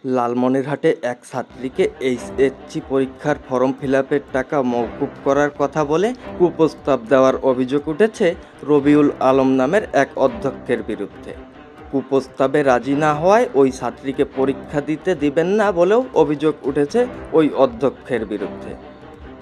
লালমনিরহাটে এক ছাত্রীকে এইচএসসি পরীক্ষার ফর্ম ফিলআপের টাকা মওকুফ করার কথা বলে কুপ্রস্তাব দেওয়ার অভিযোগ উঠেছে রবিউল আলম নামের এক অধ্যক্ষের বিরুদ্ধে। কুপ্রস্তাবে রাজি না হওয়ায় ওই ছাত্রীকে পরীক্ষা দিতে দিবেন না বলেও অভিযোগ উঠেছে ওই অধ্যক্ষের বিরুদ্ধে।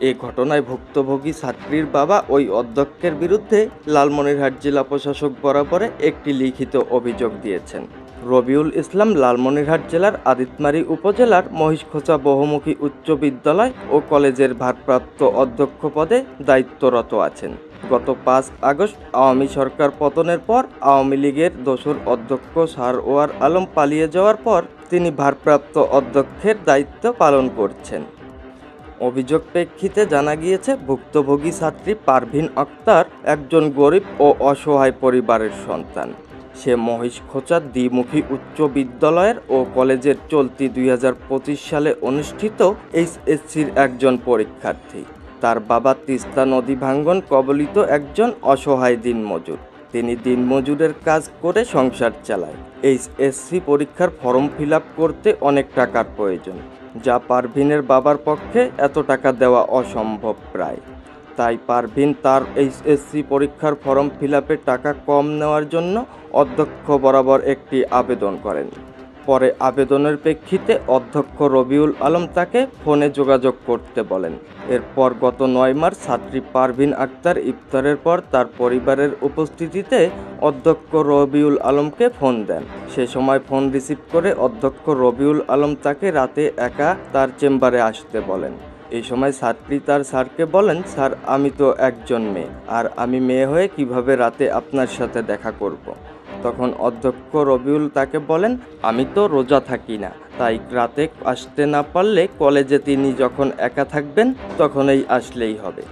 এ ঘটনায় ভুক্তভোগী ছাত্রীর বাবা ওই অধ্যক্ষের বিরুদ্ধে লালমনিরহাট জেলা প্রশাসক বরাবরে একটি লিখিত অভিযোগ দিয়েছেন। রবিউল ইসলাম লালমনিরহাট জেলার আদিতমারী উপজেলার মহিষখোঁচা বহুমুখী উচ্চ বিদ্যালয় ও কলেজের ভারপ্রাপ্ত অধ্যক্ষ পদে দায়িত্বরত আছেন। গত 5 আগস্ট আওয়ামী সরকার পতনের পর আওয়ামী লীগের দোসর অধ্যক্ষ সারওয়ার আলম পালিয়ে যাওয়ার পর তিনি ভারপ্রাপ্ত অধ্যক্ষের দায়িত্ব পালন করছেন। অভিযোগ প্রেক্ষিতে জানা গিয়েছে, ভুক্তভোগী ছাত্রী পারভিন আক্তার একজন গরিব ও অসহায় পরিবারের সন্তান। সে মহিষখোঁচা দ্বিমুখী উচ্চ বিদ্যালয়ের ও কলেজের চলতি 2025 সালে অনুষ্ঠিত এইচএসসির একজন পরীক্ষার্থী। তার বাবা তিস্তা নদী ভাঙ্গন কবলিত একজন অসহায় দিনমজুর। তিনি দিনমজুরের কাজ করে সংসার চালায়। এইচএসসি পরীক্ষার ফর্ম ফিলআপ করতে অনেক টাকার প্রয়োজন, যা পারভিনের বাবার পক্ষে এত টাকা দেওয়া অসম্ভব প্রায়। তাই পারভিন তার এইচএসসি পরীক্ষার ফর্ম ফিলআপে টাকা কম নেওয়ার জন্য অধ্যক্ষ বরাবর একটি আবেদন করেন। পরে আবেদনের প্রেক্ষিতে অধ্যক্ষ রবিউল আলম তাকে ফোনে যোগাযোগ করতে বলেন। এরপর গত 9 মার্চ ছাত্রী পারভিন আক্তার ইফতারের পর তার পরিবারের উপস্থিতিতে অধ্যক্ষ রবিউল আলমকে ফোন দেন। সে সময় ফোন রিসিভ করে অধ্যক্ষ রবিউল আলম তাকে রাতে একা তার চেম্বারে আসতে বলেন। এই সময় ছাত্রী তার স্যারকে বলেন, স্যার, আমি তো একজন মেয়ে, আর আমি মেয়ে হয়ে কিভাবে রাতে আপনার সাথে দেখা করব। তখন অধ্যক্ষ রবিউল তাকে বলেন, আমি তো রোজা থাকি না, তাই রাতে আসতে না পারলে কলেজে তিনি যখন একা থাকবেন তখনই আসলেই হবে।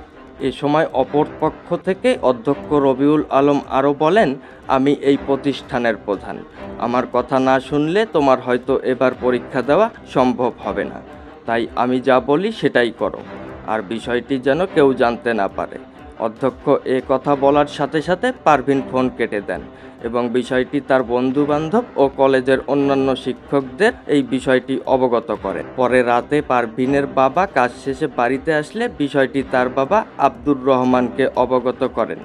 এ সময় অপর পক্ষ থেকে অধ্যক্ষ রবিউল আলম আরও বলেন, আমি এই প্রতিষ্ঠানের প্রধান, আমার কথা না শুনলে তোমার হয়তো এবার পরীক্ষা দেওয়া সম্ভব হবে না, তাই আমি যা বলি সেটাই করো, আর বিষয়টি যেন কেউ জানতে না পারে। অধ্যক্ষ এ কথা বলার সাথে সাথে পারভিন ফোন কেটে দেন এবং বিষয়টি তার বন্ধুবান্ধব ও কলেজের অন্যান্য শিক্ষকদের এই বিষয়টি অবগত করেন। পরে রাতে পারভিনের বাবা কাজ শেষে বাড়িতে আসলে বিষয়টি তার বাবা আব্দুর রহমানকে অবগত করেন।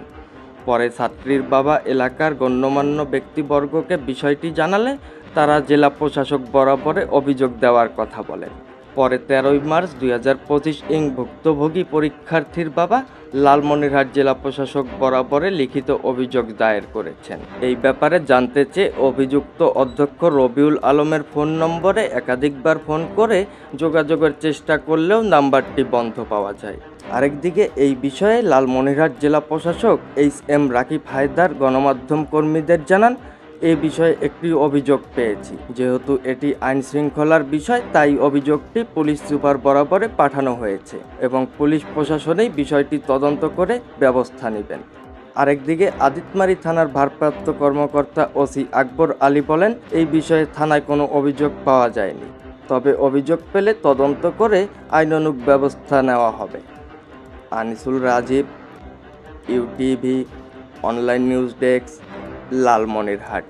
পরে ছাত্রীর বাবা এলাকার গণ্যমান্য ব্যক্তিবর্গকে বিষয়টি জানালে তারা জেলা প্রশাসক বরাবরে অভিযোগ দেওয়ার কথা বলেন। পরে 13 মার্চ 2025 ভুক্তভোগী পরীক্ষার্থীর বাবা লালমনিরহাট জেলা প্রশাসক বরাবরে লিখিত অভিযোগ দায়ের করেছেন। এই ব্যাপারে জানতে চেয়ে অভিযুক্ত অধ্যক্ষ রবিউল আলমের ফোন নম্বরে একাধিকবার ফোন করে যোগাযোগের চেষ্টা করলেও নাম্বারটি বন্ধ পাওয়া যায়। আরেকদিকে এই বিষয়ে লালমনিরহাট জেলা প্রশাসক HM রাকিব হায়দার গণমাধ্যম কর্মীদের জানান, এ বিষয়ে একটি অভিযোগ পেয়েছি। যেহেতু এটি আইন শৃঙ্খলার বিষয়, তাই অভিযোগটি পুলিশ সুপার বরাবরে পাঠানো হয়েছে এবং পুলিশ প্রশাসনেই বিষয়টি তদন্ত করে ব্যবস্থা নেবেন। আরেকদিকে আদিতমারী থানার ভারপ্রাপ্ত কর্মকর্তা ওসি আকবর আলী বলেন, এই বিষয়ে থানায় কোনো অভিযোগ পাওয়া যায়নি, তবে অভিযোগ পেলে তদন্ত করে আইনানুগ ব্যবস্থা নেওয়া হবে। Anisul Rajib, UTV online news desk, Lalmonirhat.